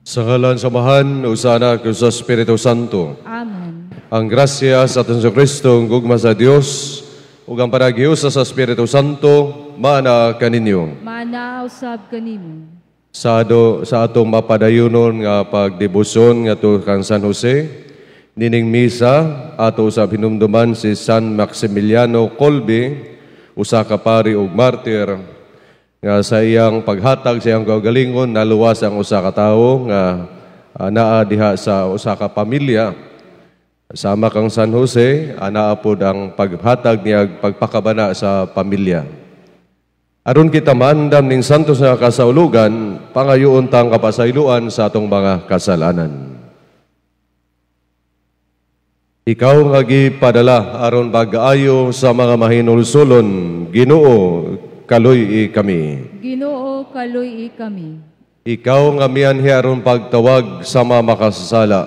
Sa ngalan samahan, usana ko sa Espiritu Santo. Amen. Ang grasya sa aton sa Kristo, ang gugma sa Dios, ug ang panagiusa sa Espiritu Santo, mana kaninyo. Mana usab kanimo. Sa atong mapadayunon nga pagdebosyon nga to kang San Jose, nining misa ato sa hinumduman si San Maximiliano Kolbe, usa ka pari ug martir, nga sa iyang paghatag sa iyang kaugalingon naluwas ang usa ka tawo nga naa diha sa usa ka pamilya. Sama kang San Jose, anaa pod ang paghatag niya pagpakabana sa pamilya. Aron kita maandam ning santos nga kasaulugan, pangayoon tang kapasayloan sa atong mga kasalanan. Ikaw nga gipadala aron pag-ayo sa mga mahinulsulon, Ginoo, kaluy kami. Ginoo, kaluy kami. Ikaw nga mianhi aron pagtawag sa mga makasasala,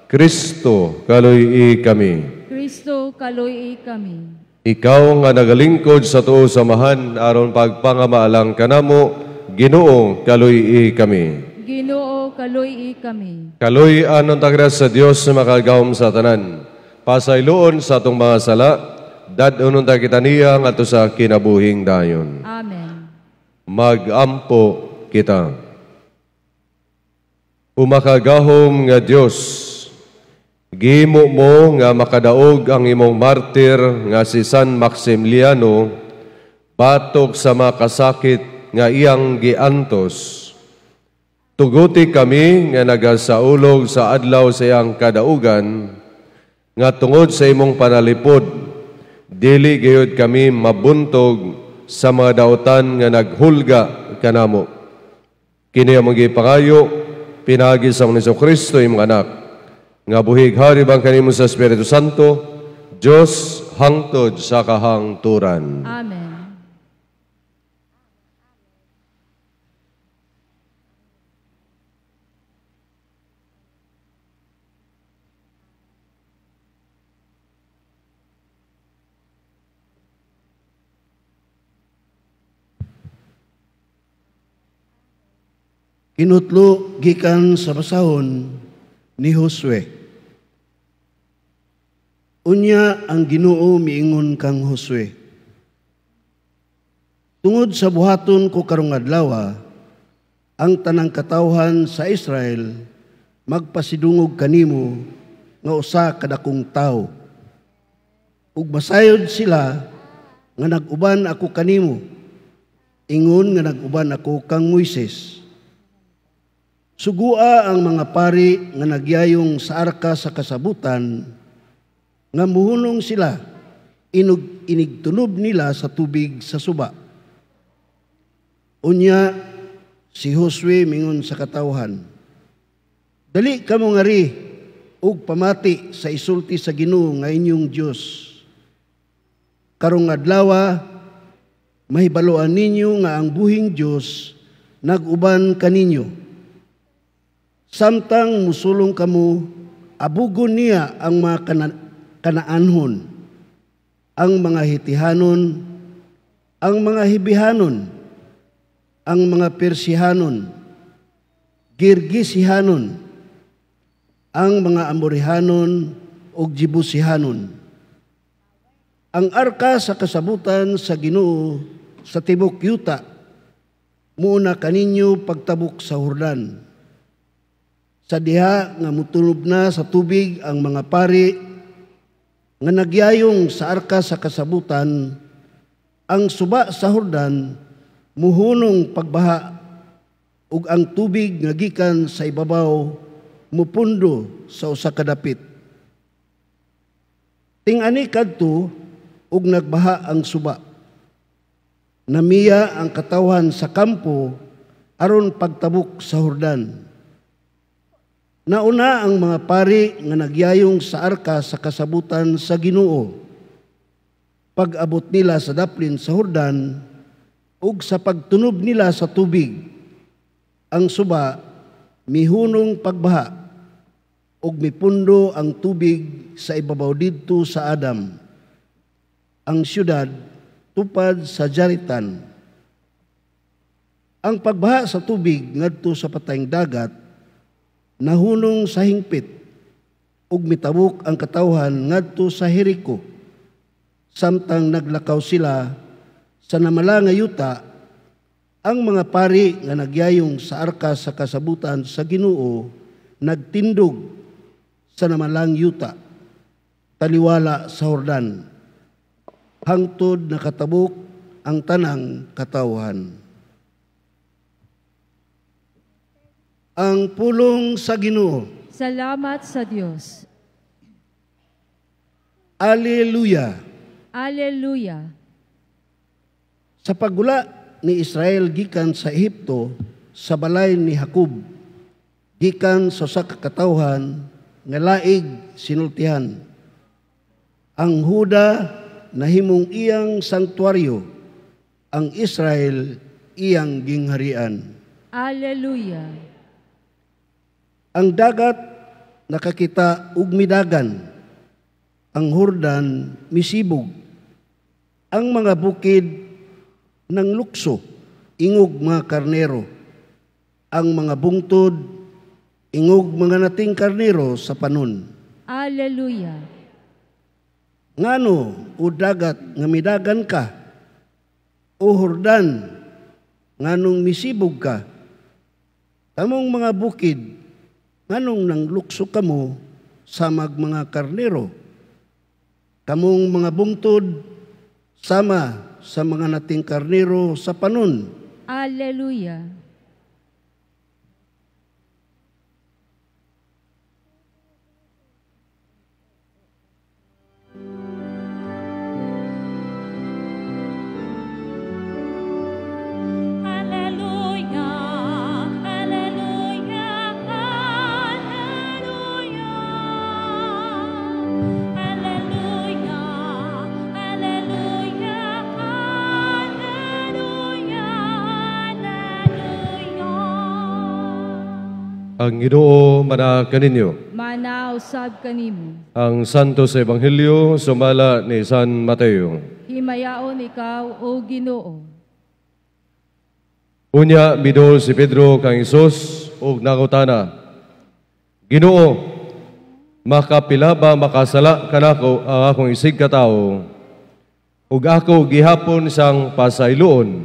Kristo, kaluy kami. Kristo, kaluy kami. Ikaw nga nagalingkod sa tuo samahan aron pagpangamaalang kanamo, Ginoo, kaluy kami. Ginoo, kaluy kami. Kaluy anon tagras sa Dios sa makagawom sa tanan. Pasayloon sa atong mga sala, dadonon ta kita niya nga sa kinabuhing dayon. Amen. Magampo kita. Umakagahom nga Dios, gimo mo nga makadaog ang imong martir nga si San Maximiliano batok sa makasakit nga iyang giantos. Tuguti kami nga nagasaulog sa adlaw sa iyang kadaugan nga tungod sa imong panalipod, dili gayud kami mabuntog sa mga dautan nga naghulga kanamo. Kini among gipangayo, pinagi sa Jesucristo imong anak, nga buhig hari bang kanimo sa Espiritu Santo, Dios hangtod sa kahangturan. Amen. Kinutlo gikan sa basahon ni Josue. Unya ang Ginoo miingon kang Josue, tungod sa buhaton ko karong adlaw, ang tanang katawhan sa Israel magpasidungog kanimo nga usa ka dakong tawo. Ug masayod sila nga nag-uban ako kanimo, ingon nga nag-uban ako kang Moises. Sugua ang mga pari nga nagyayong sa arka sa kasabutan, nga muhunong sila, inigtunob nila sa tubig sa suba. Unya, si Josue mingon sa katawhan, dali kamo ngari, ug pamati sa isulti sa Ginoo nga inyong Dios. Karong adlaw, mahibaloan ninyo nga ang buhing Dios nag-uban kaninyo. Samtang musulong kamo, abugon niya ang mga Kanaanhon, ang mga Hitihanon, ang mga Hibihanon, ang mga Persihanon, Girgisihanon, ang mga Amorihanon ug Jebusihanon. Ang arka sa kasabutan sa Ginoo sa tibok yuta, muna kaninyo pagtabok sa Jordan. Sa diha nga mutunob na sa tubig ang mga pari nga nagyayong sa arka sa kasabutan, ang suba sa Jordan muhunong pagbaha ug ang tubig nga gikan sa ibabaw mupundo sa usa ka dapit. Ting-ani kadto ug nagbaha ang suba. Namiya ang katawhan sa kampo aron pagtabok sa Jordan. Nauna ang mga pari nga nagyayong sa arka sa kasabutan sa Ginoo. Pag-abot nila sa daplin sa Jordan, ug sa pagtunob nila sa tubig, ang suba mihunong pagbaha, ug mipundo ang tubig sa ibabaw didto sa Adam. Ang syudad tupad sa Jaritan. Ang pagbaha sa tubig ngadto sa patayng dagat nahunong sa hingpit, ug mitabok ang katawhan ngadto sa Jericho, samtang naglakaw sila sa namala nga yuta. Ang mga pari nga nagyayong sa arka sa kasabutan sa Ginoo nagtindog sa namalang yuta, taliwala sa Jordan, hangtod nakatabok ang tanang katawhan. Ang pulong sa Ginoo. Salamat sa Diyos. Alleluia. Alleluia. Sa paggula ni Israel gikan sa Ehipto, sa balay ni Jacob, gikan sa usa ka katawhan nga laig sinultihan. Ang Huda nahimong iyang sanktuaryo, ang Israel iyang gingharian. Alleluia. Ang dagat nakakita ug midagan, ang Jordan misibog, ang mga bukid ng lukso, ingog mga karnero, ang mga bungtod, ingog mga nating karnero sa panon. Alleluia. Ngano o dagat nga midagan ka, o Jordan, nganong misibog ka, tamong mga bukid, nganong nang lukso kamo samag mga karnero, kamong mga bungtod, sama sa mga nating karnero sa panon. Alleluia. Alleluia, alleluia, alleluia. Alleluia, alleluia, alleluia, alleluia. Ang Ginoo mana kaninyo. Manaw sab kanimo. Ang Santo sa Ebanghelyo sumala ni San Mateo. Himayaon ikaw, O Ginoo. Unya midol si Pedro kang Hesus ug nangutana, Ginoo, makapila ba makasala kanako ang akong isig ka tawo ug ako gihapon sang pasayloon?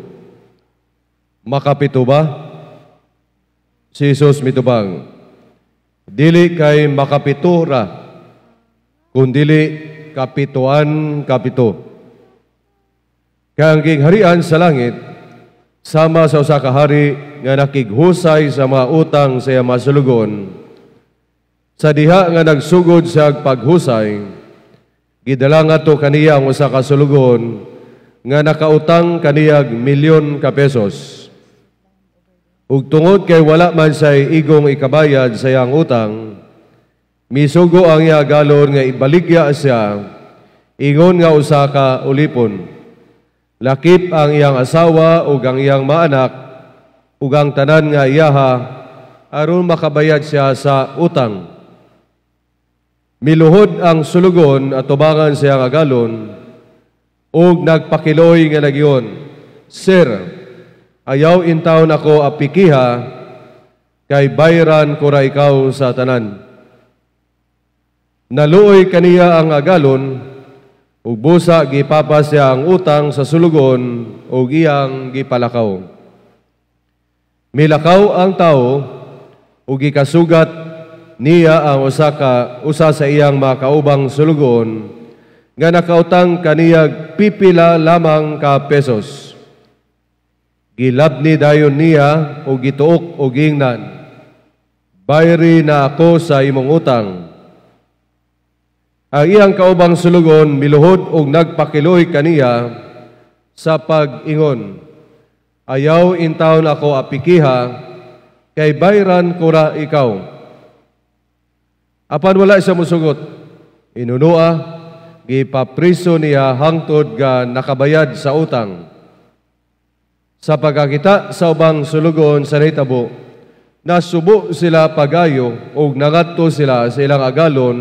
Makapito ba? Si Hesus mitubang, dili kay makapito ra, kundili kapituan kapito. Kaya ang gingharian sa langit, sama sa usa ka hari nga nakighusay sa mga utang sa iyang masulugon. Sa diha nga nagsugod sa paghusay, gidala ngadto kaniya ang usa ka sulugon nga nakautang kaniyag milyon ka pesos. Ug tungod kay wala man say igong ikabayad sa iyang utang, misugo ang iya galon nga ibaligya siya, ingon nga usa ka ulipon. Lakip ang iyang asawa ug ang iyang maanak ug ang tanan nga iyaha aron makabayad siya sa utang. Miluhod ang sulugon at tubangan siya nga galon ug nagpakiloy nga nagyon, Sir, ayaw intawon ako apikiha kay bayran ko ra ikaw sa tanan. Naluoy kaniya ang agalon ug busa gipapas siya ang utang sa sulugon ug iyang gipalakaw. Milakaw ang tao ug gikasugat niya ang usa sa iyang mga kaubang sulugon nga nakautang kaniyag pipila lamang ka pesos. Gilabni dayon niya ug gituok og ingnan, bayri na ako sa imong utang. Ang iyang kaubang sulugon miluhod og nagpakiloy kaniya sa pag-ingon, ayaw intawon ako apikiha kay bayran ko ra ikaw. Apan wala siya musugot, inunua, gipapriso niya hangtod ga nakabayad sa utang. Sa pagkakita sa ubang sulugon sa nahitabo, nasubo sila pagayo ug nangadto sila sa ilang agalon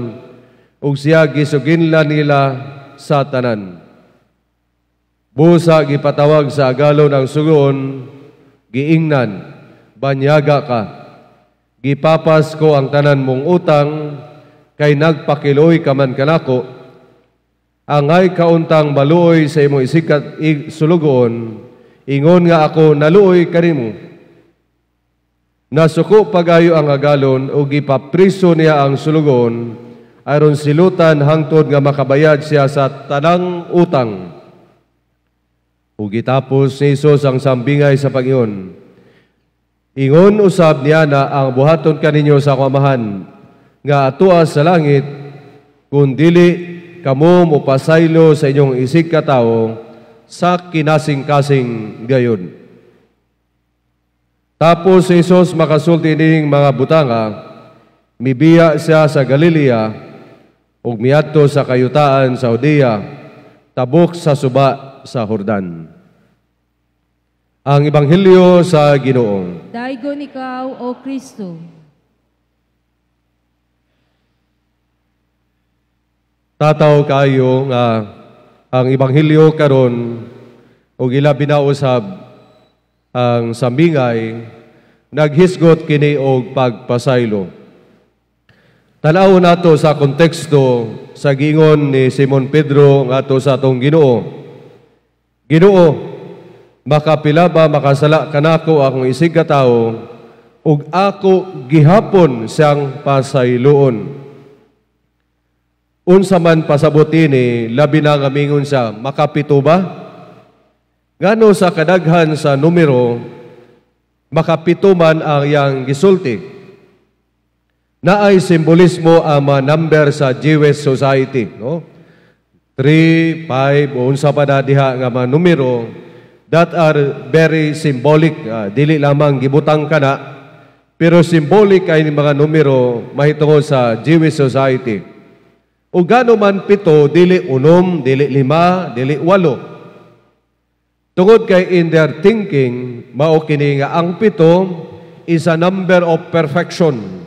ug siya gisuginlan nila sa tanan. Busa gipatawag sa agalon ang sugon, giingnan, banyaga ka. Gipapas ko ang tanan mong utang, kay nagpakiloy ka man kanako. Angay kauntang maluoy sa imong isikat sulugon, ingon nga ako naluoy kanimo. Nasuko pagayo ang agalon o gipapriso niya ang sulugon, aron silutan hangtod nga makabayad siya sa tanang utang. O gitapos ni Isus ang sambingay sa Panginoon. Ingon usab niya na ang buhaton kaninyo sa kwamahan, nga atua sa langit, kung dili kamo mupasaylo sa inyong isig katao sa kinasing-kasing gayon. Tapos si Isus makasulti ning mga butanga, mibiya siya sa Galilea, ug miadto sa kayutaan sa Judea, tabok sa suba sa Jordan. Ang Ebanghelyo sa Ginoo. Daigon ikaw, O Kristo. Tataw kayo nga ang Ebanghelyo karon ug ila binausab ang sambingay naghisgot kini og pagpasaylo. Tanaw nato sa konteksto sa giingon ni Simon Pedro ngadto sa atong Ginoo. Ginoo, makapila ba makasala kanako akong isig katao ug ako gihapon siyang pasayloon. Unsa man pasabot ini labi na nga mingon siya makapito ba? Ngano sa kadaghan sa numero makapito man ang iyang gisulti. Naay simbolismo ang mga number sa Jewish society, no? 3, 5 o unsa pa na diha nga mga numero that are very symbolic, dili lamang gibutang kana, pero symbolic ay ni mga numero mahitungod sa Jewish society. O gano man pito, dili unom, dili lima, dili walo. Tungod kay in their thinking, mao kini nga ang pito is a number of perfection.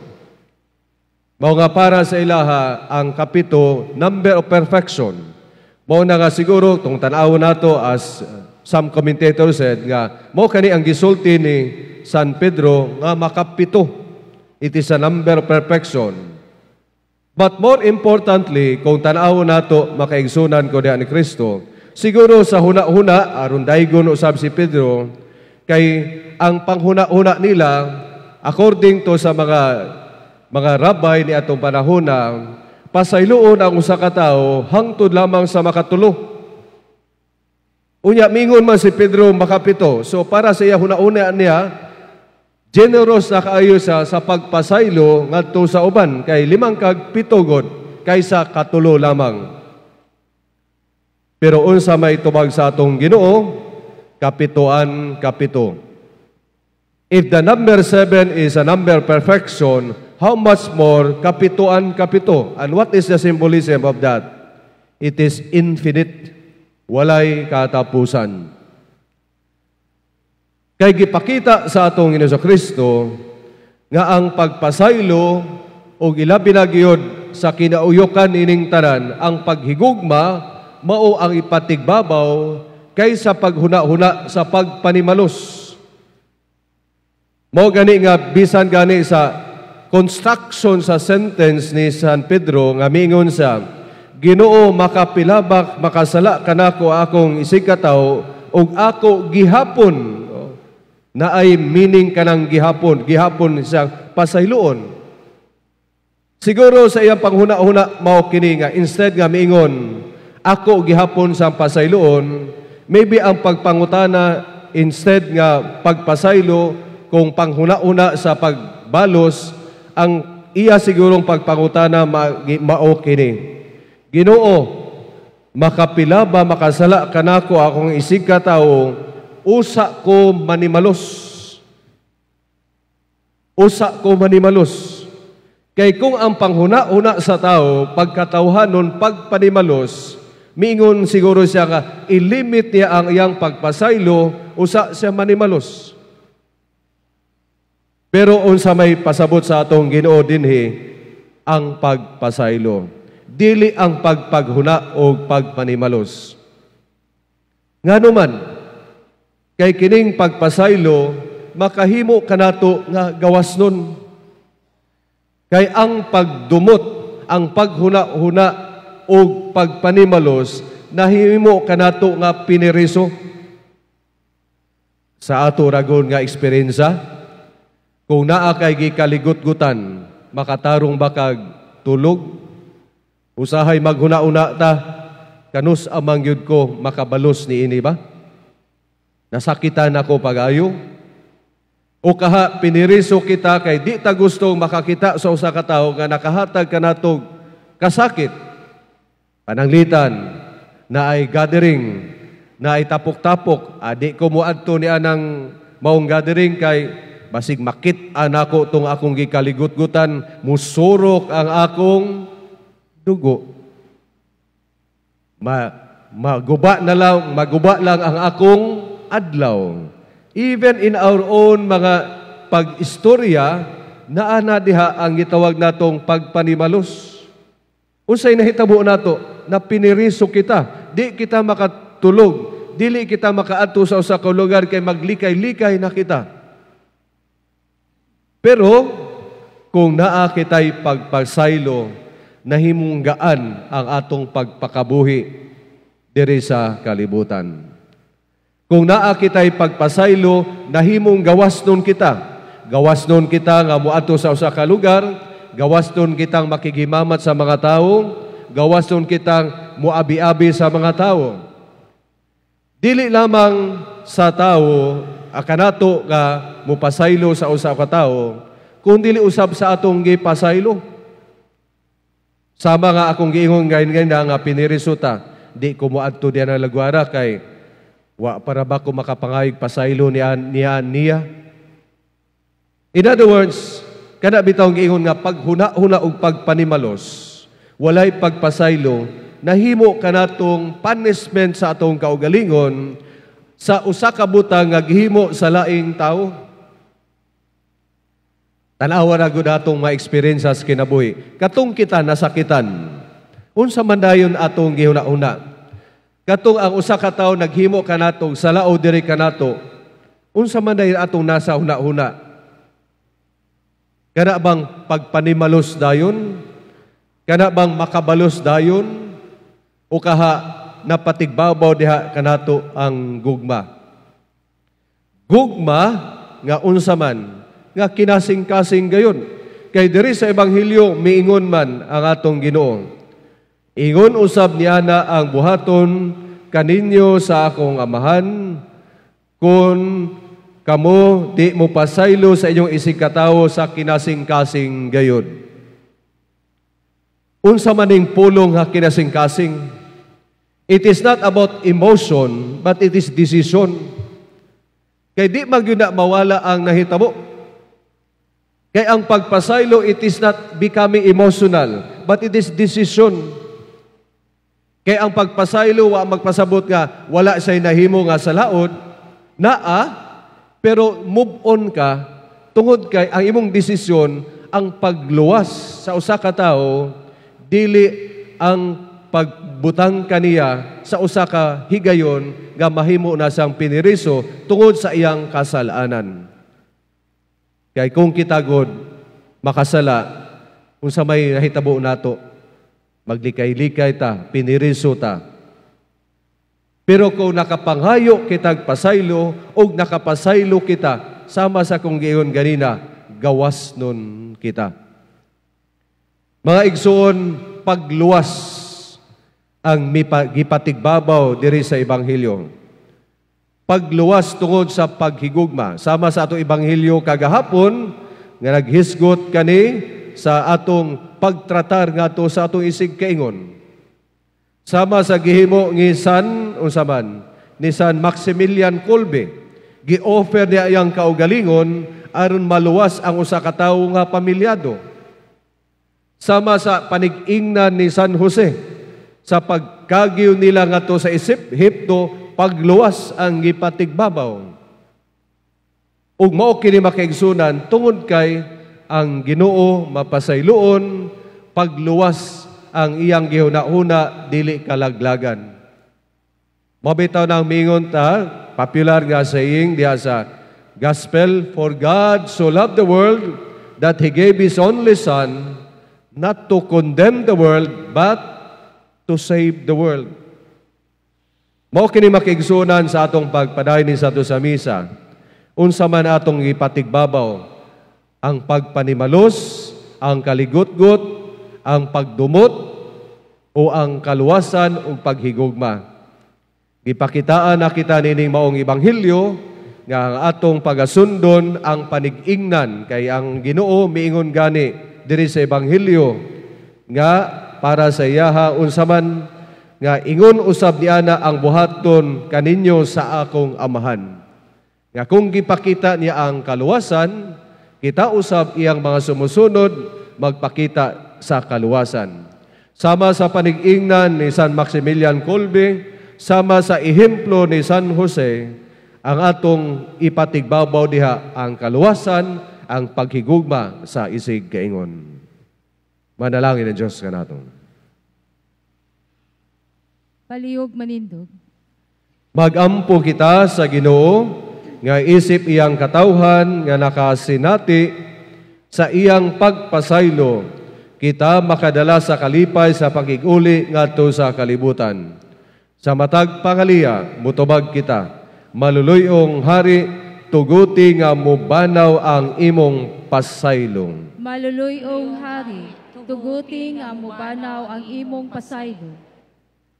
Mao nga para sa ilaha, ang kapito, number of perfection. Mao na nga siguro, itong tanaw nato as some commentators said nga, mo kani ang gisulti ni San Pedro nga makapito. It is a number of perfection. But more importantly, kung tanaw nato makaigsunan ko diha ni Kristo, siguro sa huna-huna, aron daygon usab si Pedro, kay ang panghuna-huna nila, according to sa mga rabbi ni atong panahon na, pasayloon ang usa ka tawo hangtod lamang sa makatulo. Unya, mingon man si Pedro makapito. So para sa iya huna-una niya, generous na kaayo sa pagpasaylo ngadto sa uban kay 5 kag 7 god kaysa katulo lamang. Pero unsa may tubag sa atong Ginoo, kapitoan kapito. If the number 7 is a number perfection, how much more kapitoan kapito? And what is the symbolism of that? It is infinite. Walay katapusan. Kay gipakita sa atong Ginoo Kristo nga ang pagpasaylo o ilabi na gyud sa kinauyokan ining tanan, ang paghigugma mao ang ipatigbabaw kaysa paghuna-huna sa pagpanimalos. Mao gani nga bisan gani sa construction sa sentence ni San Pedro nga mingon sa Ginoo, makapilabak makasala kanako akong isig katao ug ako gihapon. Na ay meaning kanang gihapon siyang pasayloon. Siguro sa iyang panghuna-huna mao kini nga instead nga miingon ako gihapon sa pasayloon, maybe ang pagpangutana instead nga pagpasaylo kung panghuna-una sa pagbalos, ang iya sigurong pagpangutana mao kini. Ginoo, makapila ba makasala kanako akong isig katao, usa ko manimalos. Usa ko manimalos. Kay kung ang panghuna-una sa tao, pagkatawhanon, pagpanimalos, miingon siguro siya nga, ilimit niya ang iyang pagpasaylo, usa siya manimalos. Pero unsa may pasabot sa atong Ginoo dinhi, ang pagpasaylo. Dili ang pagpaghuna o pagpanimalos. Ngano man, kay kining pagpasaylo, makahimo kanato nga gawas nun. Kay ang pagdumot, ang paghuna-huna o pagpanimalos, nahimo kanato nga piniriso sa ato ragon nga eksperyensya. Kung naa kay gikaligot-gutan, makatarong bakag tulog, usahay maghuna-una ta, kanus amang yun ko makabalos ni ini ba? Nasakitan ako pag-ayo. O kaha, piniriso kita kay di ta gustong makakita sa usa ka tawo nga nakahatag kanatog kasakit. Pananglitan, na ay gathering, na ay tapok-tapok, di ko muadto ni anang maong gathering kay basig makit-an ako tong akong gikaligot-gutan, musurok ang akong dugo. Maguba lang ang akong adlaw. Even in our own mga pag-istorya, naana diha ang gitawag natong pagpanimalos. Unsay nahitabo nato na piniriso kita, di kita makatulog, dili kita makaadto sa usa ka lugar kay maglikay-likay na kita. Pero kung naa kitay pagpasaylo, nahimong gaan ang atong pagpakabuhi diri sa kalibutan. Kung naa kitay pagpasaylo, nahimong gawas nun kita. Gawas nun kita nga muadto sa usa ka lugar, gawas nun kitang makigimamat sa mga tao, gawas nun kitang muabi-abi sa mga tao. Dili lamang sa tao, akanato nga mupasaylo sa usa ka tao, kung dili usab sa atong gipasaylo. Sama nga akong giingon ngayon nga pinirisuta, di ko muadto diyan ang lagwara kay wa para ba ko makapangayog pasaylo niya. In other words, kana bitaw giingon nga paghuna-huna og pagpanimalos, walay pagpasaylo, nahimo kanatong punishment sa atong kaugalingon sa usa ka butang nga gihimo sa laing tao. Tanawa na gud atong ma-experience sa kinabuhi. Katong kita nasakitan, unsa man dayon atong gihuna-huna. Katong ang usa ka tawo naghimo kanatong salao diri kanato, unsa man dayon atong nasa huna-huna. Kana bang pagpanimalos dayon? Kana bang makabalos dayon? O kaha napatigbabaw diha kanato ang gugma? Gugma nga unsa man nga kinasing-kasing gayon. Kay diri sa ebanghelyo miingon man ang atong Ginoo. Ingon usab niya na ang buhaton kaninyo sa akong amahan kung kamo di mo pasaylo sa inyong isig katawo sa kinasing-kasing gayod. Unsa maning pulong ha kinasing-kasing? It is not about emotion, but it is decision. Kay di magyud na mawala ang nahitabo. Kay ang pagpasaylo, it is not becoming emotional, but it is decision. Kay ang pagpasaylo, wa magpasabot nga, wala siya'y nahimo nga sa laod, pero move on ka, tungod kay ang imong desisyon, ang pagluwas sa usa ka tawo, dili ang pagbutang kaniya sa usa ka higayon, nga mahimo na siyang piniriso, tungod sa iyang kasalanan. Kay kung kita god makasala, kung sa may nahitabo nato, maglikay-likay ta, piniriso ta. Pero kung nakapanghayo kitag pasaylo o nakapasaylo kita, sama sa kung giyon ganina, gawas nun kita. Mga igsoon, pagluwas ang gipatigbabaw diri sa ebanghelyo. Pagluwas tungod sa paghigugma. Sama sa atong ebanghelyo kagahapon, nga naghisgot kani sa atong pagtratar nga to sa atong isig kaingon. Sama sa gihimo ni San Maximilian Kolbe, gi-offer niya iyang kaugalingon aron maluwas ang usa ka tawo nga pamilyado. Sama sa panig-ingnan ni San Jose sa pagkagiw nila nga to sa Ehipto, pagluwas ang gipatigbabaw. Ug mao kini makaigsunan tungod kay ang Ginoo mapasayloon, pagluwas ang iyang gihuna-huna, dili kalaglagan. Mabitaw nang mingon ta, popular nga saying diha sa Gospel, for God so loved the world that He gave His only Son, not to condemn the world, but to save the world. Mao kini makigsunan sa atong pagpadayon sa sa misa. Unsa man atong ipatigbabaw, ang pagpanimalos, ang kaligutgot, ang pagdumot, o ang kaluwasan o paghigugma. Ipakitaan na kita nining maong ibanghilyo nga ang atong pagasundon ang panig-ingnan kay ang Ginoo miingon gani diri sa Ebanghelyo nga para sa iyaha unsaman nga ingon usab niana ang buhaton kaninyo sa akong amahan. Nga kung gipakita niya ang kaluwasan, kita usab iyang mga sumusunod magpakita sa kaluwasan. Sama sa panig-ingnan ni San Maximilian Kolbe, sama sa ehemplo ni San Jose, ang atong ipatigbabaw diha ang kaluwasan, ang paghigugma sa isig kaingon. Manalangin ang Diyos kanaton. Palihog manindog. Magampo kita sa Ginoo nga isip iyang katawhan nga nakasinati sa iyang pagpasaylo, kita makadala sa kalipay sa pagiguli ngadto sa kalibutan. Sa matag pangaliya, mutubag kita, maluluyong hari, tuguti nga mubanaw ang imong pasaylong. Maluluyong hari, tuguti nga mubanaw ang imong pasaylo.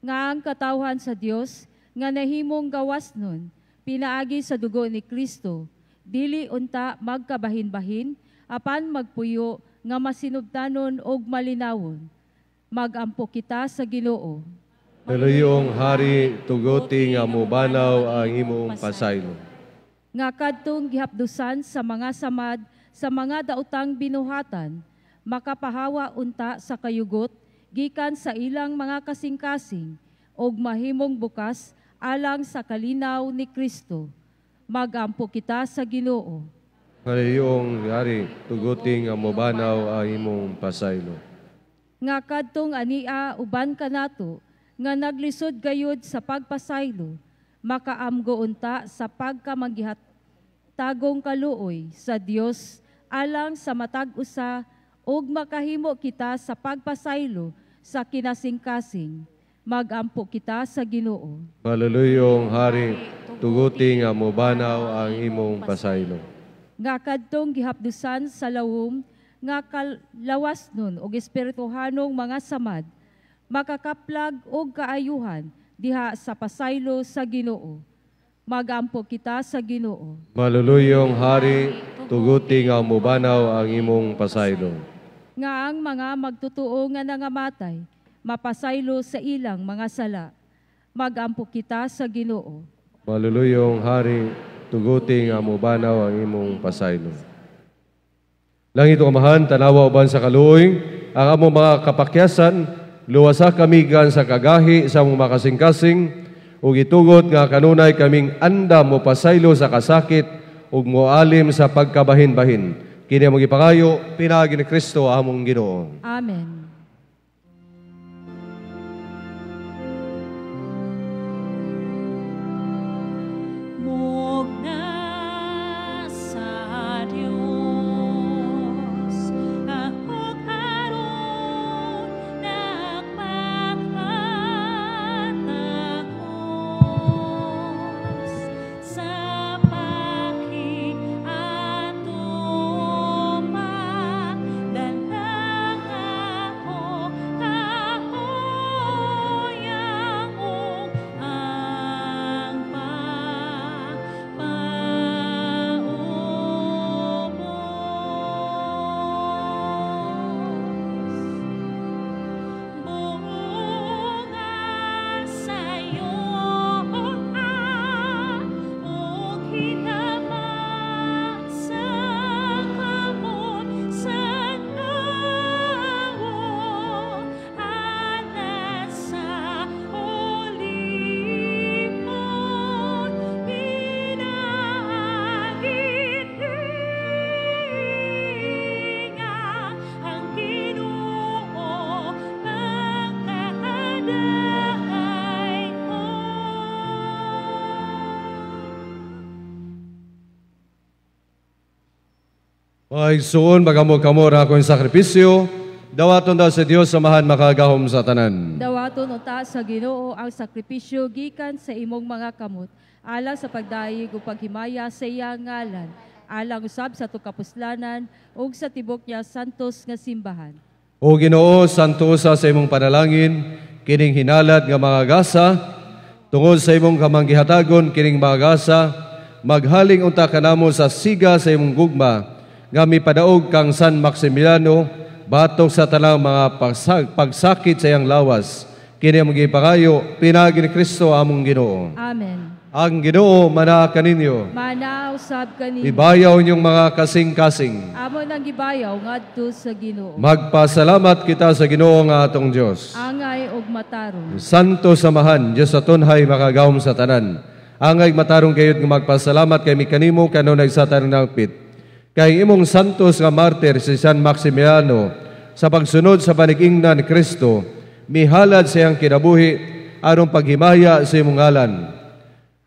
Nga ang katawhan sa Dios nga nahimong gawas nun, pinaagi sa dugo ni Kristo, dili unta magkabahin-bahin, apan magpuyo nga masinubtanon og malinawon. Magampo kita sa Ginoo. Maluluyong hari, tuguti nga mubanaw ang imong pasaylong. Nga kadtong gihapdusan sa mga samad, sa mga daotang binuhatan, makapahawa unta sa kayugot, gikan sa ilang mga kasing-kasing, og mahimong bukas alang sa kalinaw ni Kristo. Magampo kita sa Ginoo. Maluluyong hari, tuguti nga mubanaw ang imong pasaylong. Nga kadtong ania uban kanato, nga naglisod gayud sa pagpasaylo, makaamgo unta sa pagkamanggihat tagong kaluoy sa Dios alang sa matag usa ug makahimo kita sa pagpasaylo sa kinasing-kasing. Magampo kita sa Ginoo. Maluluyong hari, tuguti nga mubanaw ang imong pasaylong. Nga kadtong gihapdusan sa lawom nga kalawas nun og espirituhanong mga samad, makakaplag og kaayuhan diha sa pasaylo sa Ginoo. Magampo kita sa Ginoo. Maluluyong hari, tuguti nga mubanaw ang imong pasaylong. Nga ang mga magtutuo nga nangamatay, mapasaylo sa ilang mga sala. Magampo kita sa Ginoo. Maluluyong hari, tuguti nga mubanaw ang imong pasaylong. Langit o amahan, tanawa uban sa kaluoy, ang among mga kapakyasan, luwasa kami gan sa kagahi sa mong makasing-kasing, ug itugot nga kanunay kaming andam mo pasaylo sa kasakit, ug moalim sa pagkabahin-bahin. Kini mo gipangayo, pinaagi ni Kristo among Ginoo. Amen. Sa Ay suon magamog-kamor akong sakripisyo, dawaton daw sa Dios samahan makagahom sa tanan. Dawaton unta sa Ginoo ang sakripisyo gikan sa imong mga kamot, alang sa pagdayeg ug paghimaya sa iyang ngalan, alang usab sa tukapuslanan ug sa tibok niya santos nga simbahan. O Ginoo, santo sa imong panalangin, kining hinalad nga mga gasa, tungod sa imong kamanggihatagon kining mga gasa, maghaling unta kanamo sa siga sa imong gugma, nga mipadaog kang San Maximiliano, batok sa tanang mga pagsakit sa iyang lawas, kini ang magipangayo, pinagi ni Kristo among Ginoo. Amen. Ang Ginoo mana kaninyo, Manaw sab kaninyo. ibayaw inyong mga kasing-kasing. Amo nang gibayaw ngadto sa Ginoo. Magpasalamat kita sa Ginoo nga atong Dios. Angay ug matarong. Santo samahan, Diyos sa tunhay makagawom sa tanan. Angay matarong kayod nga magpasalamat kay mikanimo kanunay sa tanang nagpit. Kay imong santos nga martir si San Maximiliano sa pagsunod sa panigingnan ni Kristo, mihalad sa iyang kinabuhi aron paghimaya sa imong ngalan.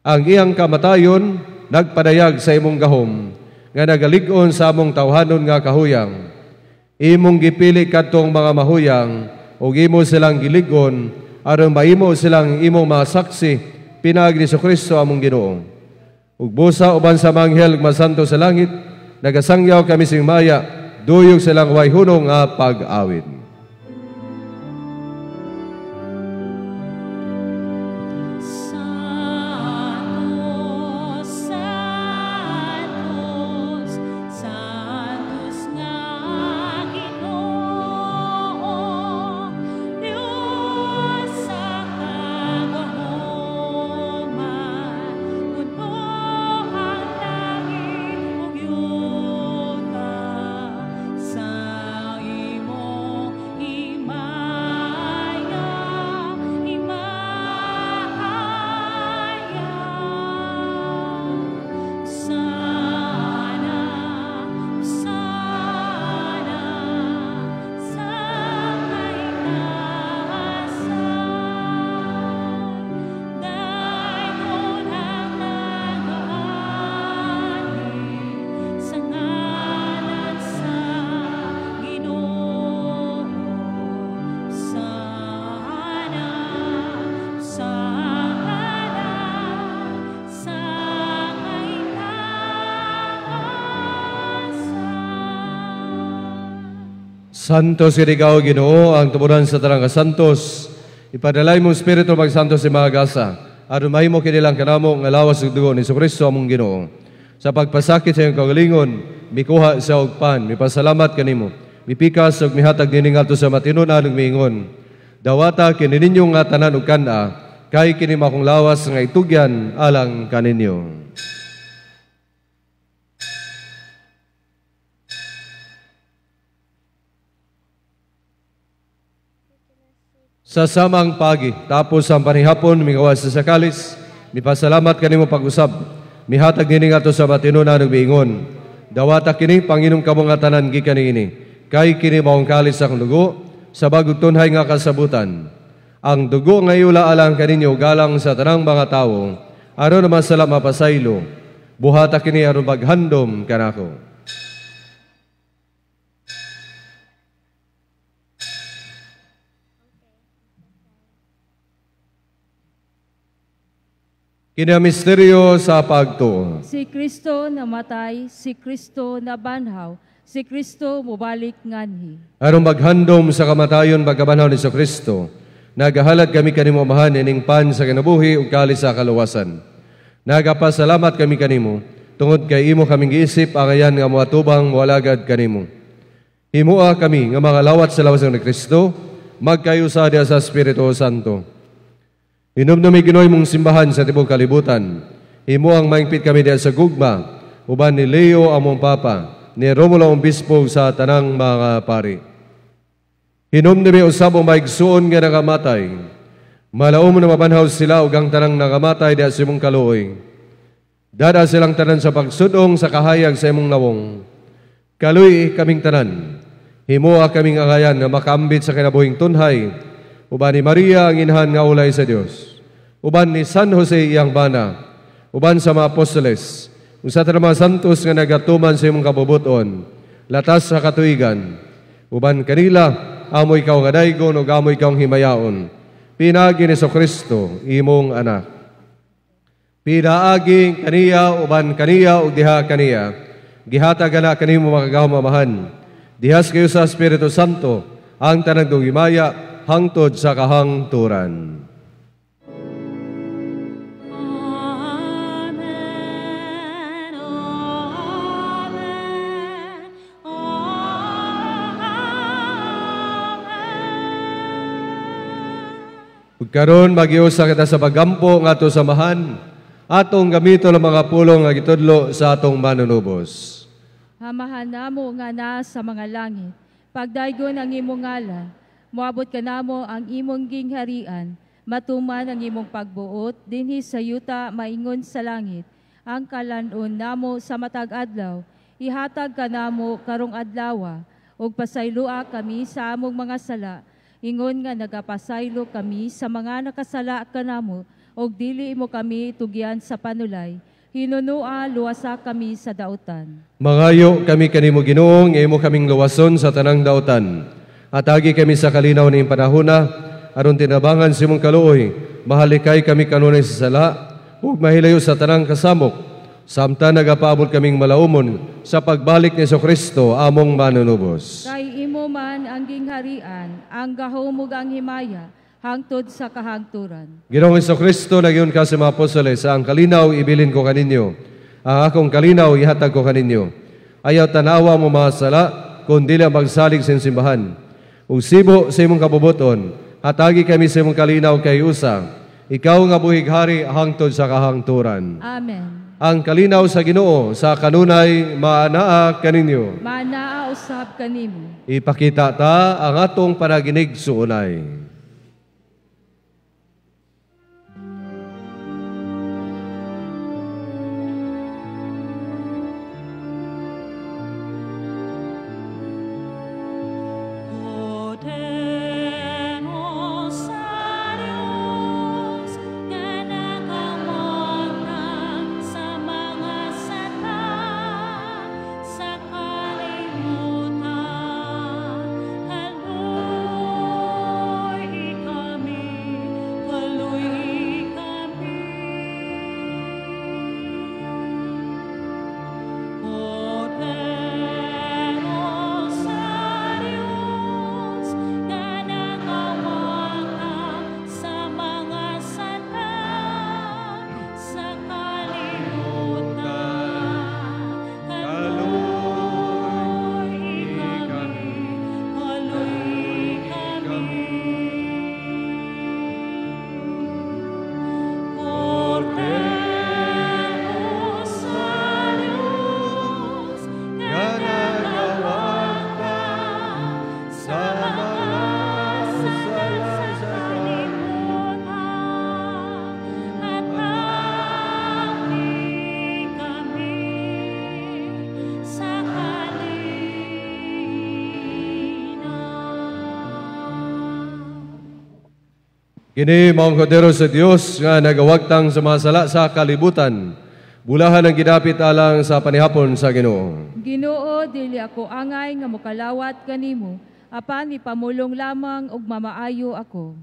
Ang iyang kamatayon nagpadayag sa imong gahom nga nagalig-on sa among tawhanon nga kahuyang. Imong gipili kadtong mga mahuyang ug imo silang gilig-on aron mahimo silang imong mga saksi pinagi ni Kristo among Ginoo. Ug busa uban sa mga anghel ug masanto sa langit, nagasangyaw kami sing maya, duyog silang wayhunong nga pag-awit. Santos, Santos, Santos nga Ginoo, Diyos sa kagahoman, puno ang langit ug yuta, sa imong himaya, sana, sana, sa kainasan, dayon ang nagaani, sa ngalan sa Ginoo, sana, sana, sa kainasan. Santos ikaw, Ginoo, ang tumuran sa tarang kasantos. Ipadalay mong Espiritu magsantos sa mga gasa, aron mahimo kinilang kanamo nga lawas ug dugo ni Kristo among Ginoo. Sa pagpasakit sa iyong kagalingon, mikuha sa og pan, mipasalamat kanimo. Mipikas ug mihatag nini ngadto sa matinud-an ug miingon. Dawata kini ninyo nga tanan ug kana, kay kini makong lawas nga itugyan alang kaninyo. Sa samang pagi, tapos ang panihapon, migawas sa sakalis, mipasalamat kanimo pag-usab, mihatag nini nga to sa matinunan ug miingon. Dawata kini, Panginom kamo nga tanan gikan ini, kay kini maong kalis sa dugo, sa bagong tunhay nga kasabutan. Ang dugo nga iula alang kaninyo galang sa tanang mga tao, aron naman sala mapasaylo, buhata kini aron maghandom kanako. Kini ang misteryo sa pagtuo. Si Kristo namatay, si Kristo nabanhaw, si Kristo mubalik nganhi. Aron maghandom sa kamatayon pagkabanhaw ni Kristo, nagahalad kami kanimo amahan ining pan sa kinabuhi ug kalis sa kaluwasan. Nagapasalamat kami kanimo tungod kay imo kaming giisip ang ayan nga moatubang moalagad kanimo. Himua kami nga mga lawat sa lawas ni Kristo, magkayusa diha sa Espiritu Santo. Hinumdumi Ginooy mong simbahan sa tibok kalibutan. Himo ang maingpit kami diha sa gugma, uban ni Leo among papa, ni Romulo ang bispo sa tanang mga pari. Hinumdumi usab ang maigsuon nga nakamatay. Malaom na mabanhaw sila ug ang tanang nakamatay diha sa imong kaluoy. Dada silang tanan sa pagsudong sa kahayag sa imong nawong. Kaluy kaming tanan. Himoa kaming angayan nga makaambit sa kinabuhing tunhay. Uban ni Maria ang inahan nga ulay sa Dios. Uban ni San Jose iyang bana. Uban sa mga apostoles. Usa ta mga santos nga nagatuman sa imong kabubuton. latas sa katuigan. Uban kanila, amoy ikaw nga daygon o amoy ikaw himayaon. Pinagi ni Kristo, imong anak. Pinaaging kaniya, uban kaniya, o diha kaniya. Gihatag na kanimo makagahumamahan. Dihas kayo sa Espiritu Santo, ang tanang himaya, hangtod sa kahangturan. Amen. Amen. Amen. Ug karon magiusa kita sa pagampo nga ato samahan, atong gamito ng mga pulong nga gitudlo sa atong manunubos. Hamahan namo nga na sa mga langit, pagdaygon ang imong ngalan, moabot ka namo ang imong gingharian, matuman ang imong pagbuot, dinhi sa yuta maingon sa langit, ang kalanon namo sa matag adlaw, ihatag ka namo karong adlawa, ug pasaylua kami sa among mga sala, ingon nga nagapasaylo kami sa mga nakasala kanamo, ug dili mo kami tugyan sa panulay, hinunua luwasa kami sa dautan. Mangayo kami kanimo Ginoong, imo kaming luwason sa tanang dautan. Atagi kami sa kalinaw ning panahona, aron tinabangan sa imong kaluoy, mahalikay kami kanunay sa sala, ug mahilayo sa tanang kasamok. Samtang nagapaabot kaming malaumon sa pagbalik ni Kristo among manunubos. Kay imo man ang gingharian, ang gahumog ang himaya, hangtod sa kahangturan. Ginoong Kristo, nagyon ka sa mga apostoles, ang kalinaw ibilin ko kaninyo. Ang akong kalinaw ihatag ko kaninyo. Ayaw tanawa mo mga sala, kundi lang magsalig sa simbahan. Ug sibo sa imong kabubuton, hatagi kami sa imong kalinaw kay usa. Ikaw nga buhig hari hangtod sa kahangturan. Amen. Ang kalinaw sa Ginoo sa kanunay maanaa kaninyo. Manaa usab kanimo. Ipakita ta ang atong panaginig suunay. Ordenos a Diyos, nga nakawagtang sa mga sata, sa kalimutan. Haluy kami, haluy kami. Ordenos a Diyos, nga nakawagtang sa mga santa, sa kalimutan. Haluy kami, haluy kami. Ordenos a Diyos, nga nakawagtang sa mga sala sa kalimutan. Hatagi kami sa kalinaw. Kini maong kodero sa Dios nga nagawagtang sa mga sala sa kalibutan. Bulahan ang gidapit alang sa panihapon sa Ginoo. Ginoo, dili ako angay nga mokalawat kanimo, apan ipamulong lamang og mamaayo ako.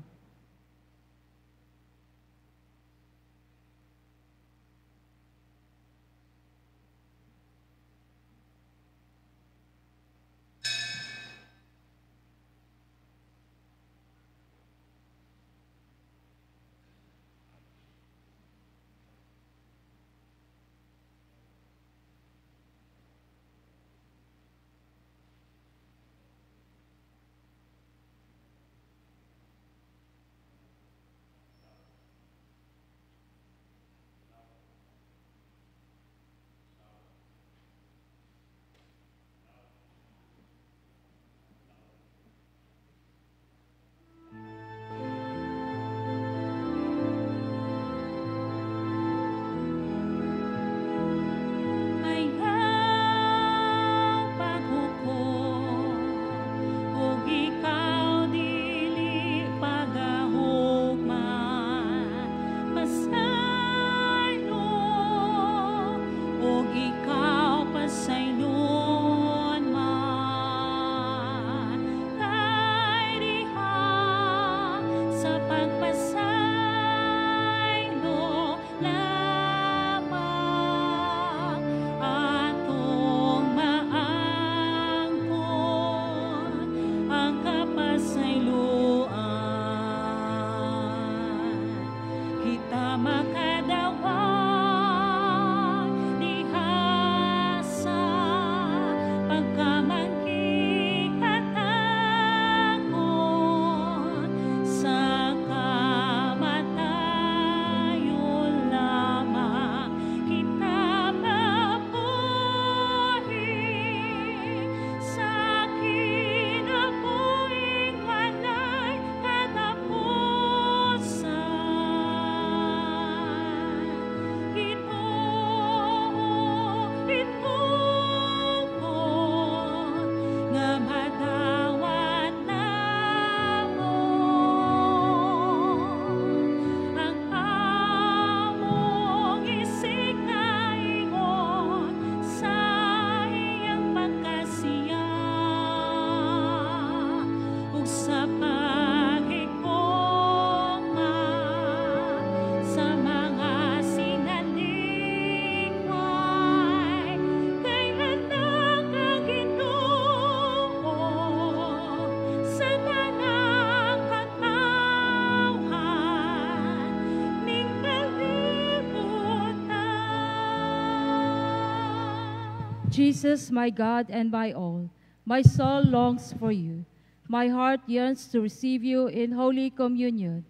Jesus, my God and my all, my soul longs for you. My heart yearns to receive you in Holy Communion.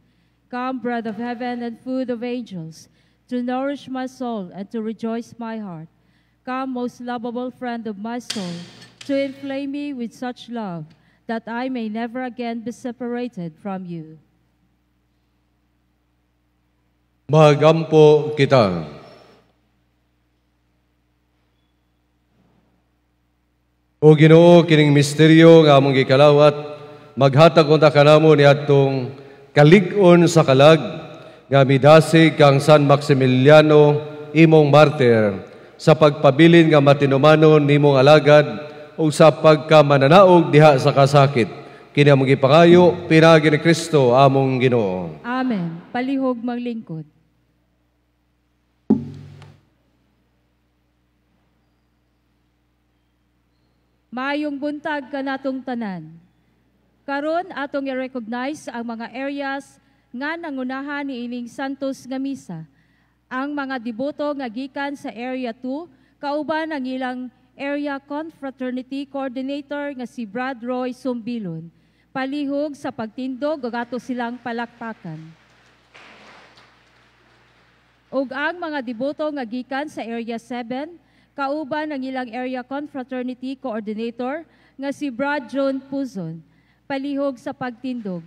Come, bread of heaven and food of angels, to nourish my soul and to rejoice my heart. Come, most lovable friend of my soul, to inflame me with such love that I may never again be separated from you. Magampo kita. O Ginoo, kining misteryo nga among gikalawat, maghatag unta kanamo ni atong kalig-on sa kalag nga midasig kang San Maximiliano imong martir sa pagpabilin nga matinumanon nimong alagad o sa pagkamananaog diha sa kasakit. Kini among gipangayo pinagi ni Kristo among Ginoo. Amen. Palihog maglingkod. Maayong buntag kanatong tanan. Karon atong i-recognize ang mga areas nga nangunahan ni ining Santos nga misa. Ang mga deboto nga gikan sa Area 2, kauban ang ilang Area Confraternity Coordinator nga si Brad Roy Sumbilon. Palihog sa pagtindog ug ato silang palakpakan. Ug ang mga deboto nga gikan sa Area 7, kauban ang ilang Area Confraternity Coordinator nga si Brad John Puzon. Palihog sa pagtindog.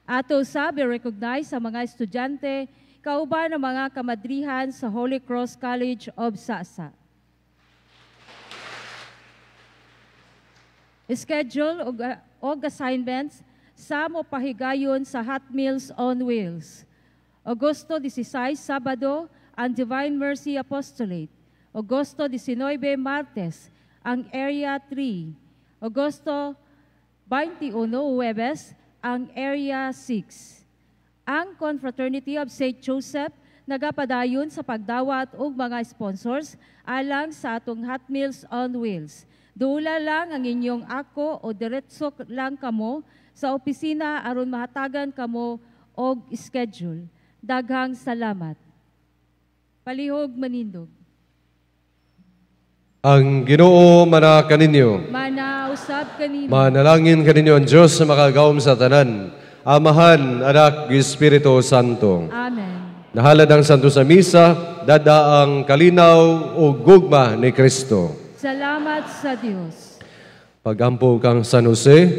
Ato sabi recognize sa mga estudyante, kauban ang mga kamadrihan sa Holy Cross College of Sasa. Schedule og assignments sa mopahigayon sa Hot Meals on Wheels. Agosto 16, Sabado, ang Divine Mercy Apostolate. Agosto 19, Martes, ang Area 3. Agosto 21, Huwebes, ang Area 6. Ang Confraternity of St. Joseph nagapadayon sa pagdawat og mga sponsors alang sa atong Hot Meals on Wheels. Dula lang ang inyong ako o diretso lang kamo sa opisina aron mahatagan kamo og schedule. Daghang salamat. Palihog manindog. Ang Ginoo mana kaninyo. Manausab kanimo. Manalangin kaninyo ang Diyos na makagawom sa tanan. Amahan, Anak, Espiritu Santo. Amen. Nahalad ang Santo sa Misa, dada ang kalinaw o gugma ni Kristo. Salamat sa Dios. Pagampo kang San Jose,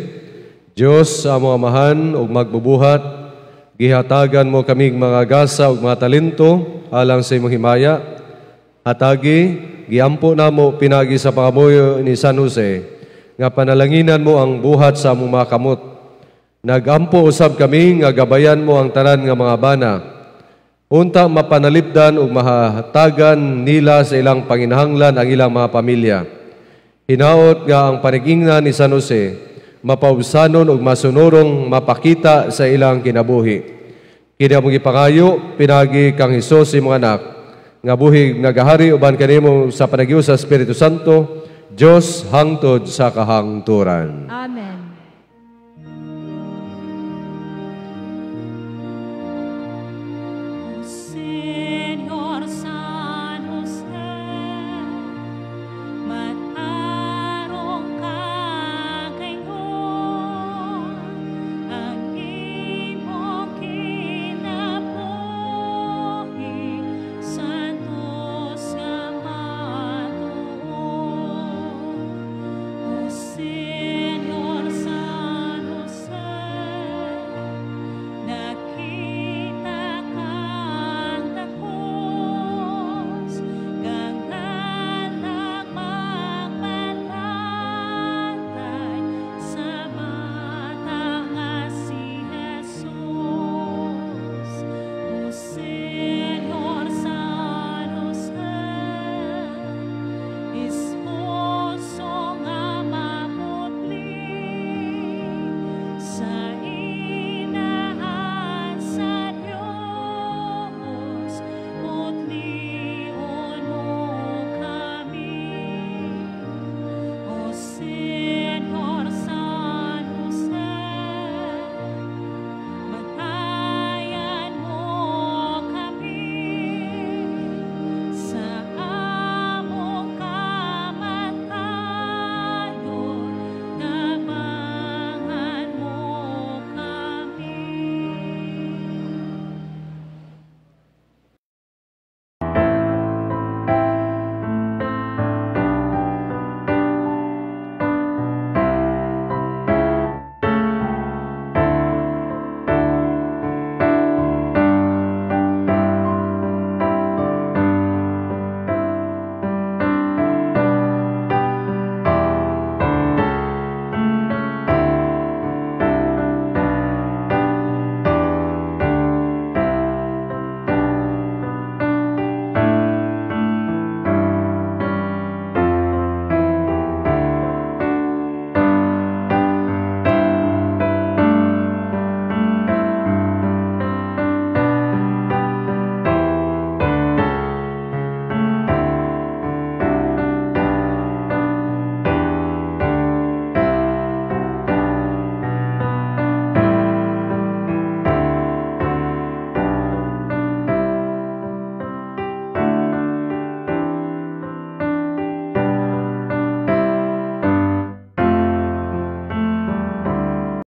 Diyos sa among amahan ug magbubuhat, gihatagan mo kaming mga gasa ug mga talento alang sa imong himaya. Hatagi, giampo namo pinagi sa pangamuyo ni San Jose, nga panalanginan mo ang buhat sa among mga kamot. Nagampo usab kami nga gabayan mo ang tanan nga mga bana. Unta mapanalipdan ug mahatagan nila sa ilang panginahanglan ang ilang mga pamilya. Hinaot nga ang panigingnan ni San Jose mapaubsanon ug masunurong mapakita sa ilang kinabuhi. Kini among ipangayo pinagi kang Hesus imong anak nga buhi nagahari uban kanimo sa panagiyo sa Espiritu Santo, Dios hangtod sa kahangturan. Amen.